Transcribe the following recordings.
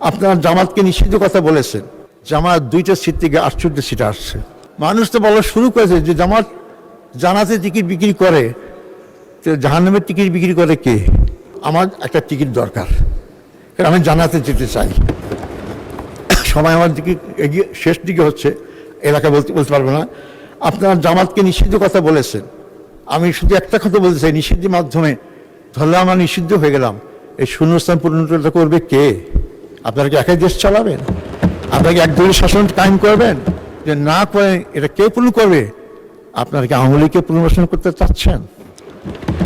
আপনারা জামাতকে নিষিদ্ধ কথা বলেছেন। জামাত 2টা সিট থেকে 68 সিট আসছে। মানুষ তো বলা শুরু করেছে যে জামাত জানাতে টিকিট বিক্রি করে, তো জাহান্নামের টিকিট বিক্রি করে কে? আমার একটা টিকিট দরকার, কারণ আমি জানাতে যেতে চাই। সময় আমার দিকে এগিয়ে শেষ দিকে হচ্ছে, এলাকা বলতে পারবো না। আপনারা জামাতকে নিষিদ্ধ কথা বলেছেন। আমি শুধু একটা কথা বলতে চাই, নিষিদ্ধের মাধ্যমে ধরলে আমরা নিষিদ্ধ হয়ে গেলাম, এই শূন্যস্থান পূরণটা করবে কে? আপনারা কি একাই দেশ চালাবেন? আপনারা কি একদলীয় শাসন কায়েম করবেন? যে না করে এটা কে পূরণ করবে? আপনারা কি আওয়ামী লীগকে পুনর্বাসন করতে চাচ্ছেন?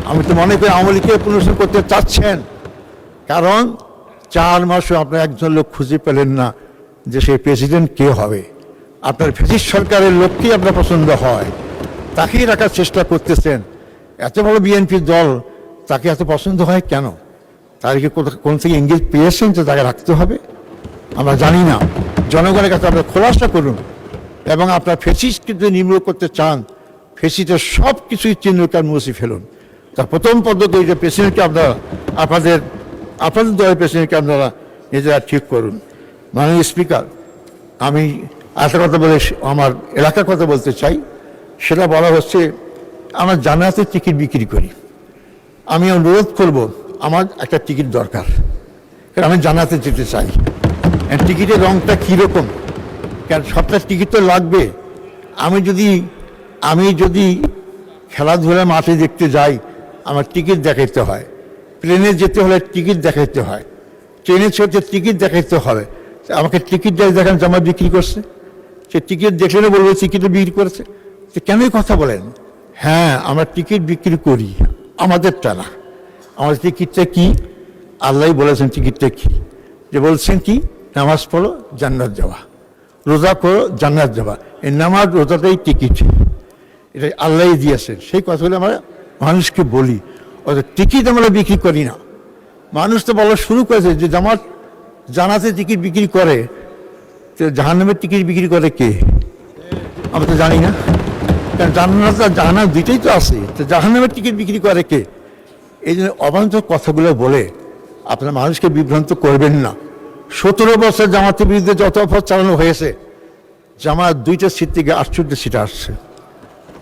আমি তো মনে করি আওয়ামী লীগকে পুনর্বাসন করতে চাচ্ছেন, কারণ 4 মাসও আপনারা একজন লোক খুঁজে পেলেন না যে সেই প্রেসিডেন্ট কে হবে। আপনার ফ্যাসিস্ট সরকারের লোককেই আপনার পছন্দ হয়, তাকেই রাখার চেষ্টা করতেছেন। এত বড় বিএনপির দল, তাকে এত পছন্দ হয় কেন? তাদেরকে কোন থেকে ইঙ্গিত পেয়েছেন যে তাকে রাখতে হবে? আমরা জানি না। জনগণের কাছে আপনারা খোলাসা করুন, এবং আপনার ফ্যাসিস্টকে যদি নির্মূল করতে চান, ফ্যাসিস্টের সব কিছুই চিহ্নকার মুছে ফেলুন। তার প্রথম পদ্ধতি যে প্রেসিডেন্টকে আপনারা আপনাদের দলের প্রেসিডেন্টকে আপনারা নিজেরা ঠিক করুন। মাননীয় স্পিকার, আমি একটা কথা বলে আমার এলাকার কথা বলতে চাই। সেটা বলা হচ্ছে, আমরা জানাতে টিকিট বিক্রি করি। আমি অনুরোধ করব, আমার একটা টিকিট দরকার, কারণ আমি জানাতে যেতে চাই। টিকিটের রংটা কীরকম? কারণ সবটা টিকিট তো লাগবে। আমি যদি খেলাধুলা মাঠে দেখতে যাই, আমার টিকিট দেখাইতে হয়। প্লেনে যেতে হলে টিকিট দেখাইতে হয়। ট্রেনে চড়তে টিকিট দেখাইতে হবে। আমাকে টিকিট দেখান যে আমার বিক্রি করছে। সে টিকিট দেখলে বলবো টিকিটে বিক্রি করেছে। তো কেনই কথা বলেন? হ্যাঁ, আমরা টিকিট বিক্রি করি, আমাদেরটা না। আমাদের টিকিটটা কি? আল্লাহ বলেছেন টিকিটটা কি, যে বলছেন কি, নামাজ পড়ো জান্নাত যাওয়া, রোজা করো জান্নাত যাওয়া। এই নামাজ রোজাটাই টিকিট, এটা আল্লাহ দিয়েছেন। সেই কথাগুলো আমরা মানুষকে বলি, অর্থাৎ টিকিট আমরা বিক্রি করি না। মানুষ তো বলা শুরু করেছে যে জামাত জানাতে টিকিট বিক্রি করে, তো জাহান্নামের টিকিট বিক্রি করে কে? আমরা তো জানি না। কারণ জান্নাত আর জাহান্নাম দুইটাই তো আছে, তো জাহান্নামের টিকিট বিক্রি করে কে? এই জন্য অবান্তর কথাগুলো বলে আপনারা মানুষকে বিভ্রান্ত করবেন না। 17 বছর জামাতের বিরুদ্ধে যত অপরাধ চালানো হয়েছে, জামাত 2টা সিট থেকে 68 সিট আসছে।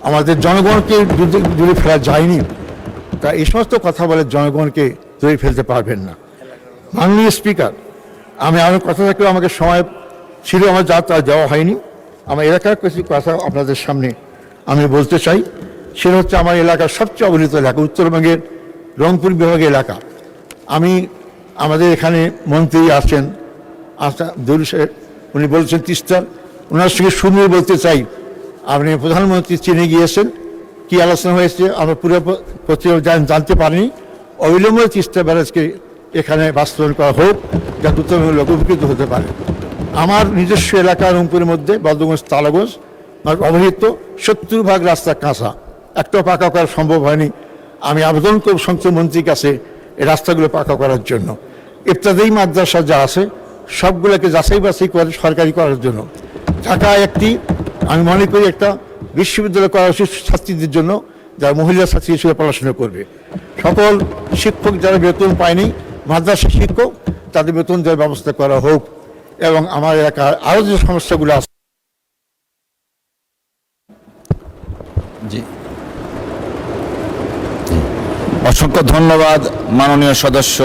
আমাদের জনগণকে দূরে ফেলা যায়নি। তা এই সমস্ত কথা বলে জনগণকে দূরে ফেলতে পারবেন না। মাননীয় স্পিকার, আমি আরও কথা থাকলেও আমাকে সময় ছিল আমার যা তা দেওয়া হয়নি। আমার এলাকার কিছু কথা আপনাদের সামনে আমি বলতে চাই। সেটা হচ্ছে আমার এলাকার সবচেয়ে অবহেলিত এলাকা, উত্তরবঙ্গের রংপুর বিভাগের এলাকা। আমাদের এখানে মন্ত্রী আছেন, উনি বলছেন তিস্তার, ওনার সঙ্গে শুনিয়ে বলতে চাই, আপনি প্রধানমন্ত্রী চীনে গিয়েছেন, কি আলোচনা হয়েছে আমরা পুরো জানতে পারিনি। অবিলম্বে তিস্তা ব্যারাজকে এখানে বাস্তবায়ন করা হোক, যাতে উত্তরবঙ্গের লোক উপকৃত হতে পারে। আমার নিজস্ব এলাকা রংপুরের মধ্যে বদরগঞ্জ, তালাগঞ্জ অবহেলিত, 70% রাস্তা কাঁচা, একটাও পাকা করা সম্ভব হয়নি। আমি আবেদন করব সংসদ মন্ত্রীর কাছে এই রাস্তাগুলো পাকা করার জন্য। ইবতদায়ী মাদ্রাসা যা আছে সবগুলোকে যাচাই বাছাই করে সরকারি করার জন্য। ঢাকায় আমি মনে করি একটা বিশ্ববিদ্যালয় করা উচিত ছাত্রীদের জন্য, যারা মহিলা ছাত্রী হিসেবে পড়াশোনা করবে। সকল শিক্ষক যারা বেতন পায়নি, মাদ্রাসা শিক্ষক, তাদের বেতন দেওয়ার ব্যবস্থা করা হোক। এবং আমার এলাকার আরও যে সমস্যাগুলো আছে। জি, অসংখ্য ধন্যবাদ মাননীয় সদস্য।